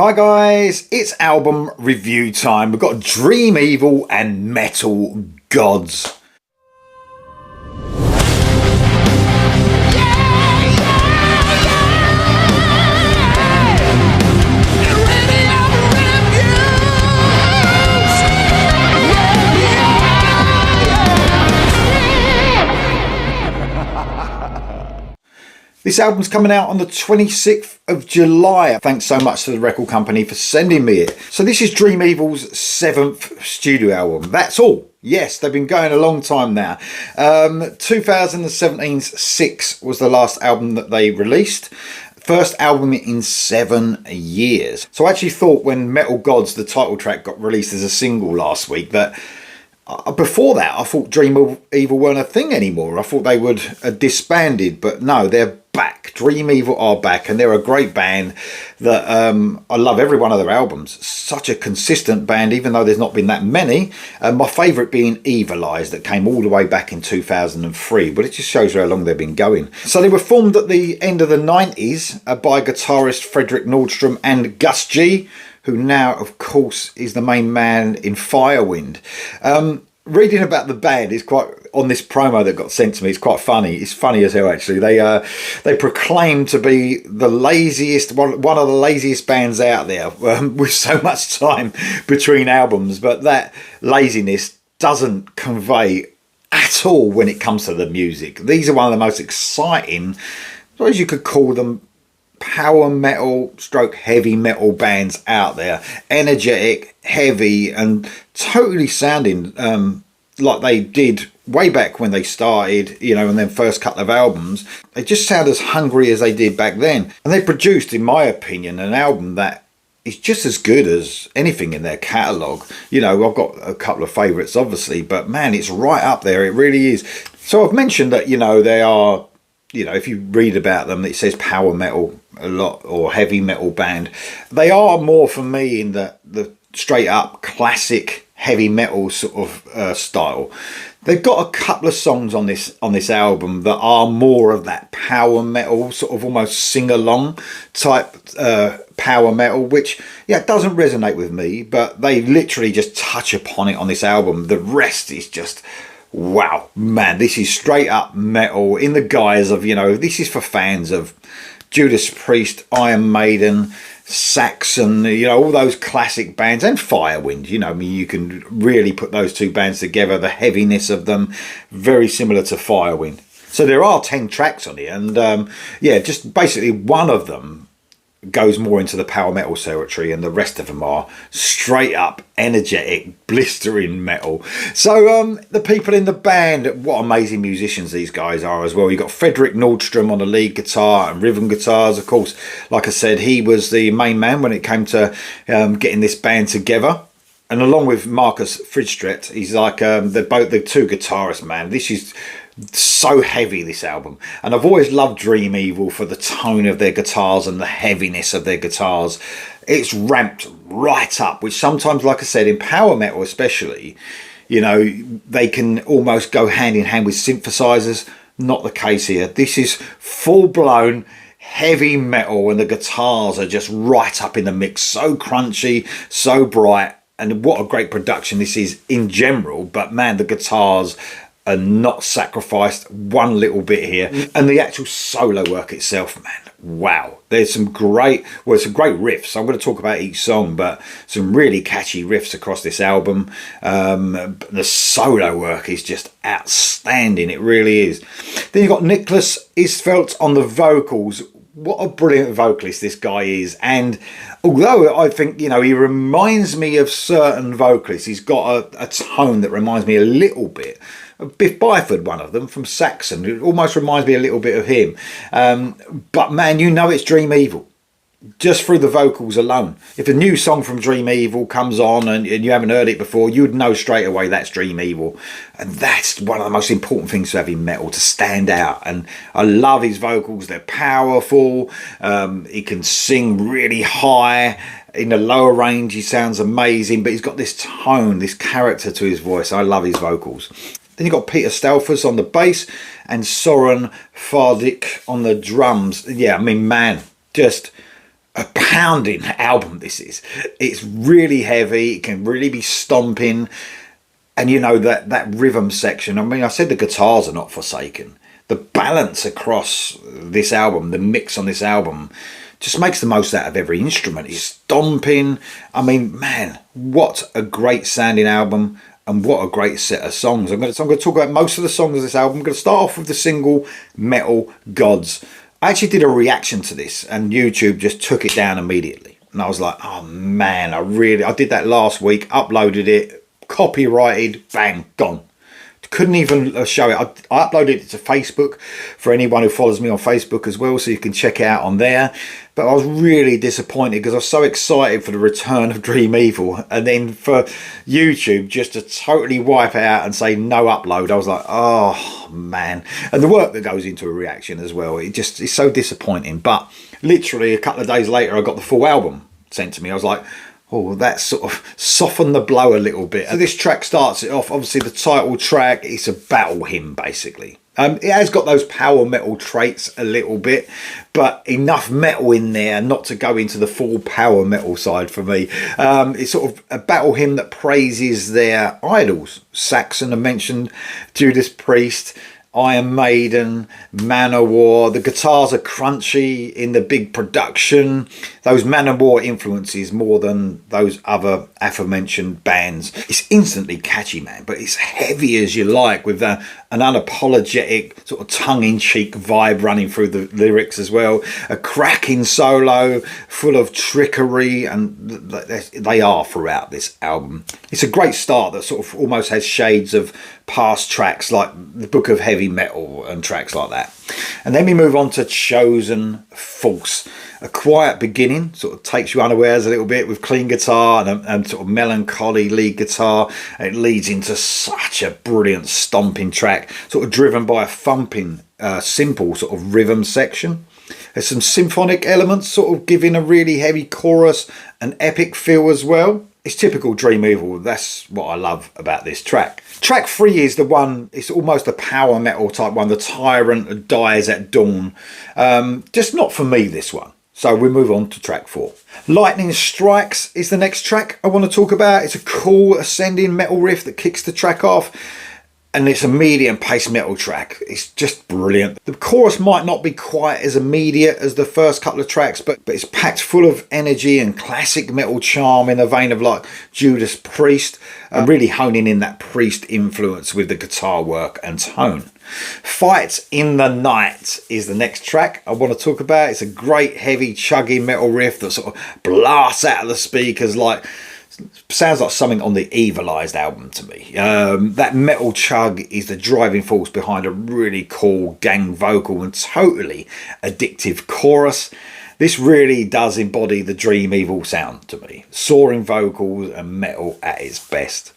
Hi guys, it's album review time. We've got Dream Evil and Metal Gods. This album's coming out on the 26th of July. Thanks so much to the record company for sending me it. So this is Dream Evil's 7th studio album. That's all. Yes, they've been going a long time now. 2017's 6 was the last album that they released. First album in 7 years. So I actually thought when Metal Gods, the title track, got released as a single last week, that before that I thought Dream Evil weren't a thing anymore. I thought they would have disbanded, but no, they're back. Dream Evil are back, and they're a great band that I love every one of their albums. Such a consistent band, even though there's not been that many. My favourite being Evil Eyes, that came all the way back in 2003, but it just shows you how long they've been going. So they were formed at the end of the 90s by guitarist Fredrik Nordstrom and Gus G, who now, of course, is the main man in Firewind. Reading about the band is quite, on this promo that got sent to me, it's quite funny. It's funny as hell, actually. They proclaim to be the laziest, one of the laziest bands out there, with so much time between albums, but that laziness doesn't convey at all when it comes to the music. These are one of the most exciting, I suppose you could call them, power metal stroke heavy metal bands out there. Energetic, heavy, and totally sounding like they did way back when they started, you know, in their first couple of albums. They just sound as hungry as they did back then, and they produced, in my opinion, an album that is just as good as anything in their catalogue. You know, I've got a couple of favourites obviously, but man, it's right up there. It really is. So I've mentioned that, you know, they are, you know, if you read about them, it says power metal a lot, or heavy metal band. They are more for me in the straight up classic heavy metal sort of style. They've got a couple of songs on this album that are more of that power metal, sort of almost sing-along type power metal, which, yeah, doesn't resonate with me, but they literally just touch upon it on this album. The rest is just, wow, man, this is straight up metal in the guise of, you know, this is for fans of Judas Priest, Iron Maiden, Saxon, you know, all those classic bands, and Firewind. You know, I mean, you can really put those two bands together. The heaviness of them, very similar to Firewind. So there are 10 tracks on here, and yeah, just basically one of them goes more into the power metal territory, and the rest of them are straight up energetic, blistering metal. So the people in the band, what amazing musicians these guys are as well. You've got Fredrik Nordstrom on the lead guitar and rhythm guitars. Of course, like I said, he was the main man when it came to getting this band together. And along with Marcus Fridstret, he's like, they're both the two guitarists, man. This is so heavy, this album, and I've always loved Dream Evil for the tone of their guitars and the heaviness of their guitars. It's ramped right up, which sometimes, like I said, in power metal especially, you know, they can almost go hand in hand with synthesizers. Not the case here. This is full-blown heavy metal, and the guitars are just right up in the mix. So crunchy, so bright, and what a great production this is in general. But man, the guitars are not sacrificed one little bit here. And the actual solo work itself, man, wow. There's some great, well, some great riffs. I'm going to talk about each song, but some really catchy riffs across this album. The solo work is just outstanding. It really is. Then you've got Nicholas Isfelt on the vocals. What a brilliant vocalist this guy is. And although I think, you know, he reminds me of certain vocalists, he's got a tone that reminds me a little bit of Biff Byford, one of them, from Saxon. It almost reminds me a little bit of him. But man, you know it's Dream Evil just through the vocals alone. If a new song from Dream Evil comes on and you haven't heard it before, you'd know straight away that's Dream Evil. And that's one of the most important things to have in metal, to stand out. And I love his vocals. They're powerful. He can sing really high. In the lower range, he sounds amazing, but he's got this tone, this character to his voice. I love his vocals. Then you've got Peter Stalfers on the bass and Soren Fardik on the drums. Yeah, I mean, man, just a pounding album this is. It's really heavy, it can really be stomping, and you know that rhythm section. I mean, I said the guitars are not forsaken. The balance across this album, the mix on this album, just makes the most out of every instrument. It's stomping. I mean, man, what a great sounding album, and what a great set of songs. I'm going to talk about most of the songs of this album. I'm going to start off with the single Metal Gods. I actually did a reaction to this, and YouTube just took it down immediately. And I was like, oh man, I did that last week, uploaded it, copyrighted, bang, gone. Couldn't even show it. I uploaded it to Facebook for anyone who follows me on Facebook as well, so you can check it out on there. But I was really disappointed because I was so excited for the return of Dream Evil, and then for YouTube just to totally wipe it out and say no upload. I was like, oh man. And the work that goes into a reaction as well, it's so disappointing. But literally a couple of days later, I got the full album sent to me. I was like, oh, that sort of softened the blow a little bit. So this track starts it off. Obviously, the title track, it's a battle hymn, basically. It has got those power metal traits a little bit, but enough metal in there not to go into the full power metal side for me. It's sort of a battle hymn that praises their idols. Saxon, I mentioned, Judas Priest, Iron Maiden, Manowar. The guitars are crunchy in the big production. Those Manowar influences more than those other aforementioned bands. It's instantly catchy, man, but it's heavy as you like, with an unapologetic sort of tongue-in-cheek vibe running through the lyrics as well. A cracking solo full of trickery, and they are throughout this album. It's a great start that sort of almost has shades of past tracks like the Book of Heavy Metal and tracks like that. And then we move on to Chosen Force. A quiet beginning, sort of takes you unawares a little bit with clean guitar and sort of melancholy lead guitar. It leads into such a brilliant stomping track, sort of driven by a thumping, simple sort of rhythm section. There's some symphonic elements sort of giving a really heavy chorus and epic feel as well. It's typical Dream Evil. That's what I love about this track. Track 3 is the one, it's almost a power metal type one, The Tyrant Dies at Dawn. Just not for me, this one. So we move on to track 4. Lightning Strikes is the next track I want to talk about. It's a cool ascending metal riff that kicks the track off, and it's a medium pace metal track. It's just brilliant. The chorus might not be quite as immediate as the first couple of tracks, but it's packed full of energy and classic metal charm in the vein of like Judas Priest, and really honing in that Priest influence with the guitar work and tone. Fight in the Night is the next track I want to talk about. It's a great heavy chugging metal riff that sort of blasts out of the speakers like, sounds like something on the Evilized album to me. That metal chug is the driving force behind a really cool gang vocal and totally addictive chorus. This really does embody the Dream Evil sound to me. Soaring vocals and metal at its best.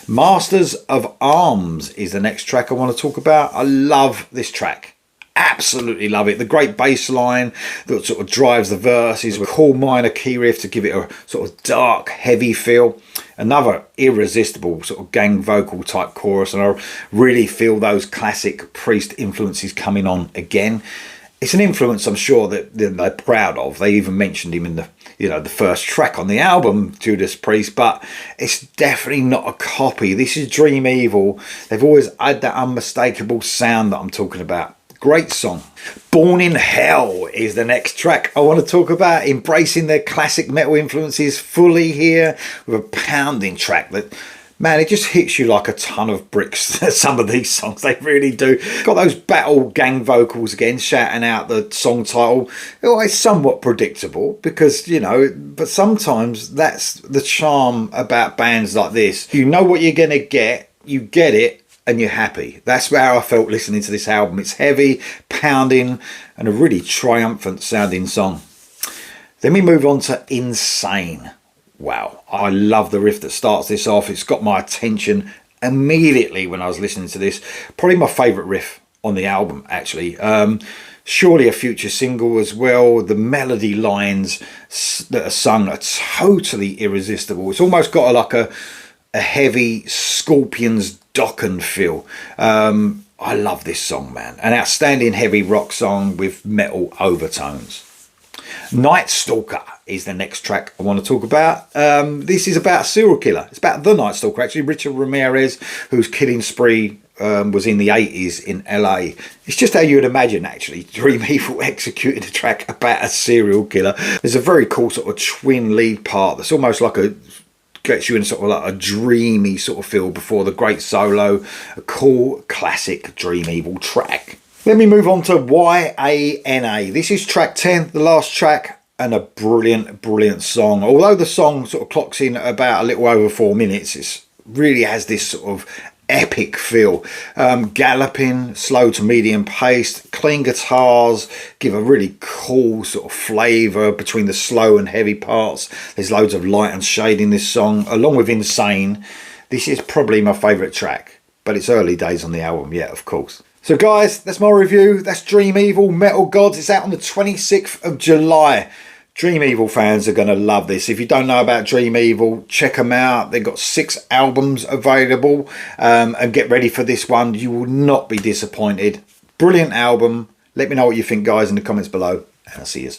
Masters of Arms is the next track I want to talk about. I love this track. Absolutely love it. The great bass line that sort of drives the verses with a cool minor key riff to give it a sort of dark, heavy feel. Another irresistible sort of gang vocal type chorus, and I really feel those classic Priest influences coming on again. It's an influence I'm sure that they're proud of. They even mentioned him in the first track on the album, Judas Priest, but it's definitely not a copy. This is Dream Evil. They've always had that unmistakable sound that I'm talking about. Great song. Born in Hell is the next track I want to talk about, embracing their classic metal influences fully here with a pounding track that, man, it just hits you like a ton of bricks. Some of these songs, they really do. Got those battle gang vocals again, shouting out the song title. It's somewhat predictable because, but sometimes that's the charm about bands like this. You know what you're going to get, you get it, and you're happy. That's how I felt listening to this album. It's heavy, pounding, and a really triumphant sounding song. Then we move on to Insane. Wow, I love the riff that starts this off. It's got my attention immediately when I was listening to this. Probably my favourite riff on the album, actually. Surely a future single as well. The melody lines that are sung are totally irresistible. It's almost got a heavy Scorpions Dokken feel. I love this song, man. An outstanding heavy rock song with metal overtones. Night Stalker is the next track I want to talk about. This is about a serial killer. It's about the Night Stalker, actually. Richard Ramirez, whose killing spree was in the 80s in LA. It's just how you would imagine, actually, Dream Evil executed a track about a serial killer. There's a very cool sort of twin lead part that's almost like gets you in sort of like a dreamy sort of feel before the great solo. A cool classic Dream Evil track. Let me move on to YANA. This is track 10, the last track, and a brilliant song. Although the song sort of clocks in about a little over 4 minutes, it really has this sort of epic feel. Galloping, slow to medium paced, clean guitars give a really cool sort of flavour between the slow and heavy parts. There's loads of light and shade in this song, along with Insane. This is probably my favourite track, but it's early days on the album yet, of course. So guys, that's my review. That's Dream Evil, Metal Gods. It's out on the 26th of July. Dream Evil fans are going to love this. If you don't know about Dream Evil, check them out. They've got 6 albums available, and get ready for this one. You will not be disappointed. Brilliant album. Let me know what you think, guys, in the comments below, and I'll see you soon.